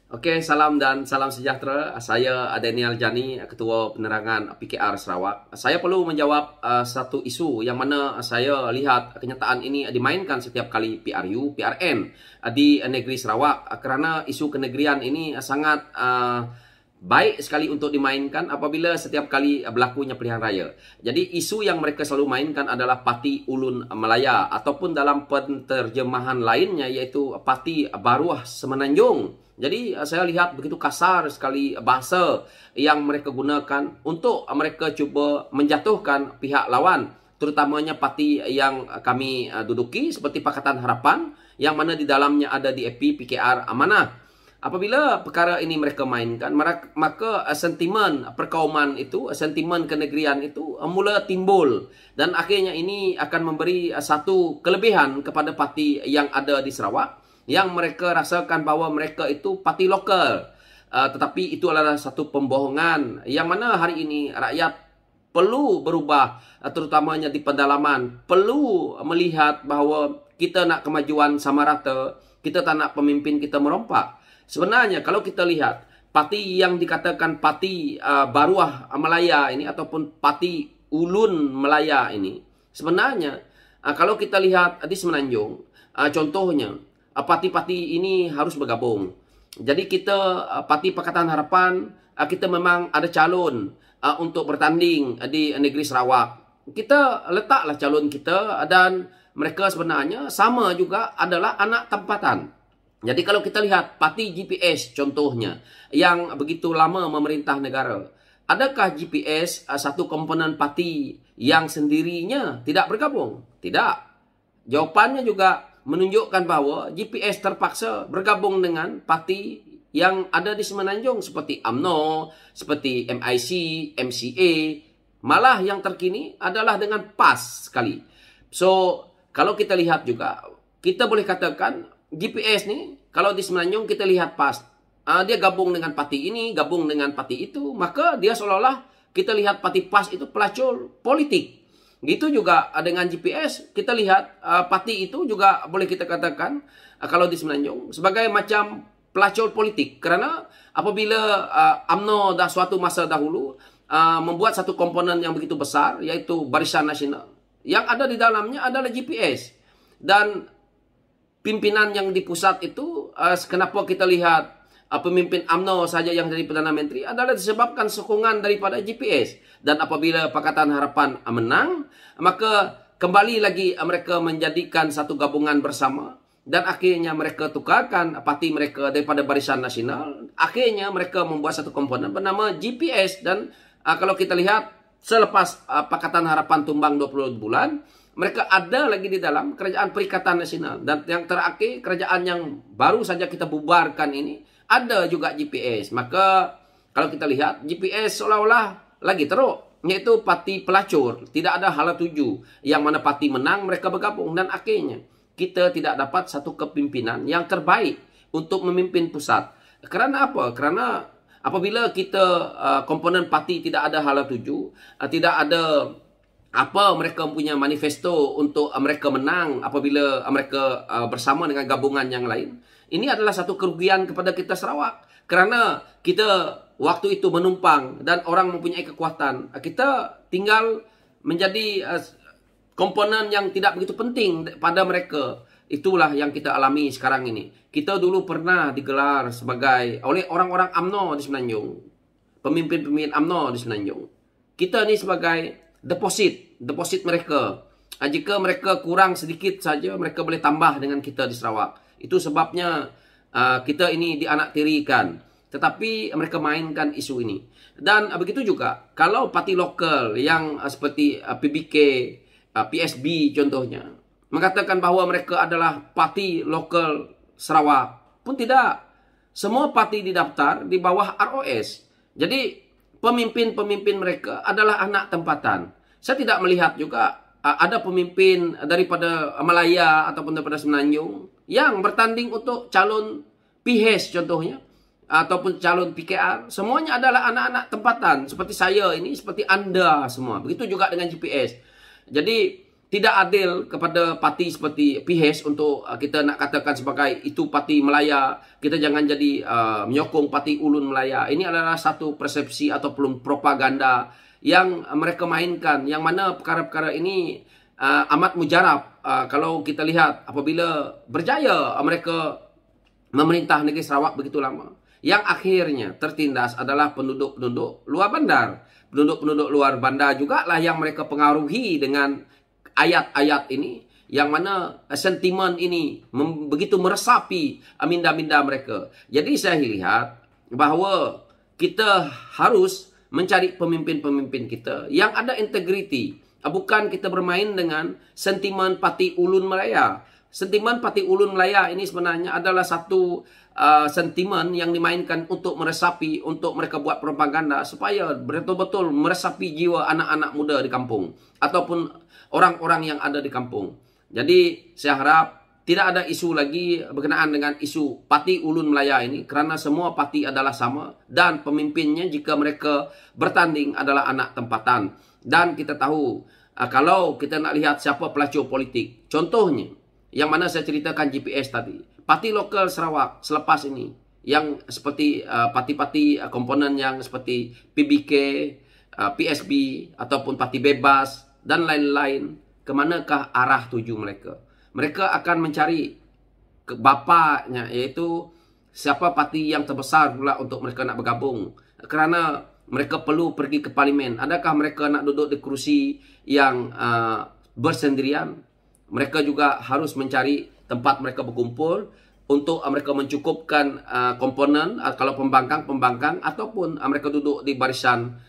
Oke, salam dan salam sejahtera. Saya Daniel Jani, Ketua Penerangan PKR Sarawak. Saya perlu menjawab satu isu yang mana saya lihat kenyataan ini dimainkan setiap kali PRU, PRN di negeri Sarawak kerana isu kenegerian ini sangat baik sekali untuk dimainkan apabila setiap kali berlakunya pilihan raya. Jadi isu yang mereka selalu mainkan adalah Parti Ulun Melaya ataupun dalam penterjemahan lainnya iaitu Parti Baruah Semenanjung. Jadi saya lihat begitu kasar sekali bahasa yang mereka gunakan untuk mereka cuba menjatuhkan pihak lawan, terutamanya parti yang kami duduki seperti Pakatan Harapan yang mana di dalamnya ada DAP, PKR, Amanah. Apabila perkara ini mereka mainkan, maka sentimen perkauman itu, sentimen kenegerian itu mula timbul. Dan akhirnya ini akan memberi satu kelebihan kepada parti yang ada di Sarawak, yang mereka rasakan bahawa mereka itu parti lokal. Tetapi itu adalah satu pembohongan yang mana hari ini rakyat perlu berubah, terutamanya di pedalaman. Perlu melihat bahawa kita nak kemajuan sama rata, kita tak nak pemimpin kita merompak. Sebenarnya kalau kita lihat parti yang dikatakan Parti Baruah Melaya ini ataupun Parti Ulun Melaya ini, sebenarnya kalau kita lihat di Semenanjung, contohnya parti-parti ini harus bergabung. Jadi kita Parti Pakatan Harapan, kita memang ada calon untuk bertanding di negeri Sarawak. Kita letaklah calon kita dan mereka sebenarnya sama juga adalah anak tempatan. Jadi kalau kita lihat parti GPS contohnya yang begitu lama memerintah negara, adakah GPS satu komponen parti yang sendirinya tidak bergabung? Tidak. Jawapannya juga menunjukkan bahawa GPS terpaksa bergabung dengan parti yang ada di Semenanjung seperti UMNO, seperti MIC, MCA. Malah yang terkini adalah dengan PAS sekali. So, kalau kita lihat juga, kita boleh katakan GPS ni, kalau di Semenanjung kita lihat PAS, dia gabung dengan parti ini, gabung dengan parti itu, maka dia seolah-olah kita lihat parti PAS itu pelacur politik. Gitu juga dengan GPS, kita lihat parti itu juga boleh kita katakan kalau di Semenanjung sebagai macam pelacur politik. Kerana apabila UMNO dah suatu masa dahulu membuat satu komponen yang begitu besar, iaitu Barisan Nasional, yang ada di dalamnya adalah GPS. Dan pimpinan yang di pusat itu, kenapa kita lihat pemimpin UMNO saja yang jadi Perdana Menteri adalah disebabkan sokongan daripada GPS. Dan apabila Pakatan Harapan menang, maka kembali lagi mereka menjadikan satu gabungan bersama. Dan akhirnya mereka tukarkan parti mereka daripada Barisan Nasional. Akhirnya mereka membuat satu komponen bernama GPS. Dan kalau kita lihat selepas Pakatan Harapan tumbang 20 bulan, mereka ada lagi di dalam Kerajaan Perikatan Nasional. Dan yang terakhir, kerajaan yang baru saja kita bubarkan ini, ada juga GPS. Maka kalau kita lihat, GPS seolah-olah lagi teruk, yaitu parti pelacur. Tidak ada hala tuju. Yang mana parti menang, mereka bergabung. Dan akhirnya, kita tidak dapat satu kepimpinan yang terbaik untuk memimpin pusat. Kerana apa? Kerana apabila kita komponen parti tidak ada hala tuju, tidak ada apa mereka punya manifesto untuk mereka menang apabila mereka bersama dengan gabungan yang lain. Ini adalah satu kerugian kepada kita Sarawak. Kerana kita waktu itu menumpang dan orang mempunyai kekuatan, kita tinggal menjadi komponen yang tidak begitu penting pada mereka. Itulah yang kita alami sekarang ini. Kita dulu pernah digelar sebagai oleh orang-orang UMNO di Semenanjung, pemimpin-pemimpin UMNO di Semenanjung. Kita ni sebagai deposit mereka. Jika mereka kurang sedikit saja, mereka boleh tambah dengan kita di Sarawak. Itu sebabnya kita ini dianaktirikan. Tetapi mereka mainkan isu ini. Dan begitu juga, kalau parti lokal yang seperti PBK, PSB contohnya, mengatakan bahawa mereka adalah parti lokal Sarawak, pun tidak. Semua parti didaftar di bawah ROS. Jadi, pemimpin-pemimpin mereka adalah anak tempatan. Saya tidak melihat juga ada pemimpin daripada Melaya ataupun daripada Semenanjung yang bertanding untuk calon PHS contohnya, ataupun calon PKR. Semuanya adalah anak-anak tempatan. Seperti saya ini, seperti anda semua. Begitu juga dengan GPS. Jadi, tidak adil kepada parti seperti PHS untuk kita nak katakan sebagai itu parti Melaya. Kita jangan jadi menyokong parti Ulun Melaya. Ini adalah satu persepsi ataupun propaganda yang mereka mainkan, yang mana perkara-perkara ini amat mujarab. Kalau kita lihat apabila berjaya mereka memerintah negeri Sarawak begitu lama, yang akhirnya tertindas adalah penduduk-penduduk luar bandar. Penduduk-penduduk luar bandar juga lah yang mereka pengaruhi dengan ayat-ayat ini, yang mana sentimen ini begitu meresapi minda-minda mereka. Jadi saya lihat bahawa kita harus mencari pemimpin-pemimpin kita yang ada integriti. Bukan kita bermain dengan sentimen Parti Ulun Melaya. Sentimen Parti Ulun Melaya ini sebenarnya adalah satu sentimen yang dimainkan untuk meresapi, untuk mereka buat propaganda supaya betul-betul meresapi jiwa anak-anak muda di kampung ataupun orang-orang yang ada di kampung. Jadi saya harap tidak ada isu lagi berkenaan dengan isu Parti Ulun Melaya ini, kerana semua parti adalah sama dan pemimpinnya jika mereka bertanding adalah anak tempatan. Dan kita tahu kalau kita nak lihat siapa pelacur politik, contohnya yang mana saya ceritakan GPS tadi, parti lokal Sarawak selepas ini yang seperti parti-parti komponen yang seperti PBK, PSB ataupun Parti Bebas dan lain-lain, kemanakah arah tuju mereka? Mereka akan mencari bapaknya, iaitu siapa parti yang terbesar pula untuk mereka nak bergabung. Kerana mereka perlu pergi ke parlimen. Adakah mereka nak duduk di kerusi yang bersendirian? Mereka juga harus mencari tempat mereka berkumpul untuk mereka mencukupkan komponen, kalau pembangkang ataupun mereka duduk di barisan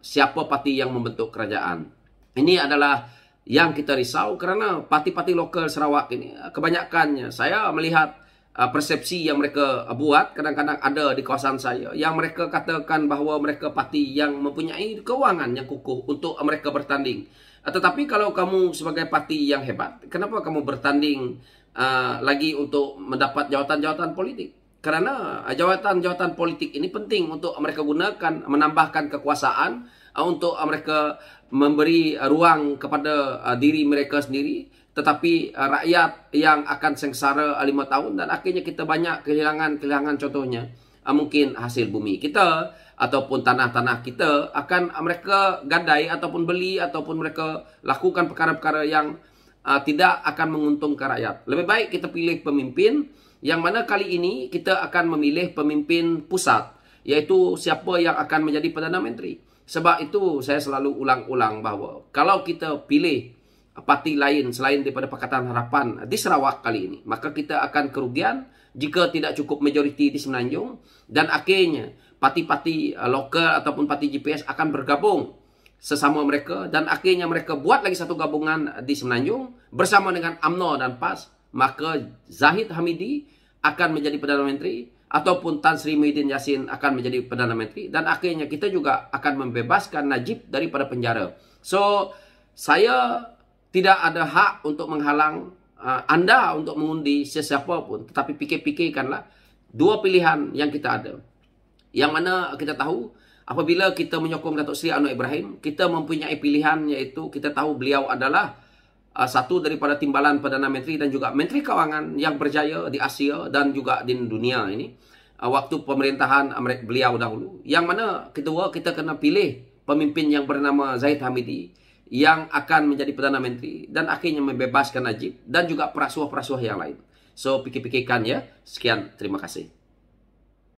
siapa parti yang membentuk kerajaan. Ini adalah yang kita risau kerana parti-parti lokal Sarawak ini kebanyakannya saya melihat persepsi yang mereka buat kadang-kadang ada di kawasan saya, yang mereka katakan bahawa mereka parti yang mempunyai kewangan yang kukuh untuk mereka bertanding. Tetapi kalau kamu sebagai parti yang hebat, kenapa kamu bertanding lagi untuk mendapat jawatan-jawatan politik? Kerana jawatan-jawatan politik ini penting untuk mereka gunakan, menambahkan kekuasaan, untuk mereka memberi ruang kepada diri mereka sendiri. Tetapi rakyat yang akan sengsara 5 tahun dan akhirnya kita banyak kehilangan contohnya mungkin hasil bumi kita ataupun tanah-tanah kita akan mereka gadai ataupun beli ataupun mereka lakukan perkara-perkara yang tidak akan menguntungkan rakyat. Lebih baik kita pilih pemimpin yang mana kali ini kita akan memilih pemimpin pusat, iaitu siapa yang akan menjadi Perdana Menteri. Sebab itu saya selalu ulang-ulang bahawa kalau kita pilih parti lain selain daripada Pakatan Harapan di Sarawak kali ini, maka kita akan kerugian jika tidak cukup majoriti di Semenanjung dan akhirnya parti-parti lokal ataupun parti GPS akan bergabung sesama mereka dan akhirnya mereka buat lagi satu gabungan di Semenanjung bersama dengan UMNO dan PAS, maka Zahid Hamidi akan menjadi Perdana Menteri ataupun Tan Sri Muhyiddin Yassin akan menjadi Perdana Menteri dan akhirnya kita juga akan membebaskan Najib daripada penjara. So, saya tidak ada hak untuk menghalang anda untuk mengundi sesiapa pun, tetapi fikir-fikirkanlah dua pilihan yang kita ada. Yang mana kita tahu apabila kita menyokong Datuk Seri Anwar Ibrahim, kita mempunyai pilihan, iaitu kita tahu beliau adalah satu daripada timbalan Perdana Menteri dan juga Menteri Kewangan yang berjaya di Asia dan juga di dunia ini waktu pemerintahan beliau dahulu. Yang mana kedua, kita kena pilih pemimpin yang bernama Zahid Hamidi yang akan menjadi Perdana Menteri dan akhirnya membebaskan Najib dan juga perasuah-perasuah yang lain. So, fikir-fikirkan ya. Sekian, terima kasih.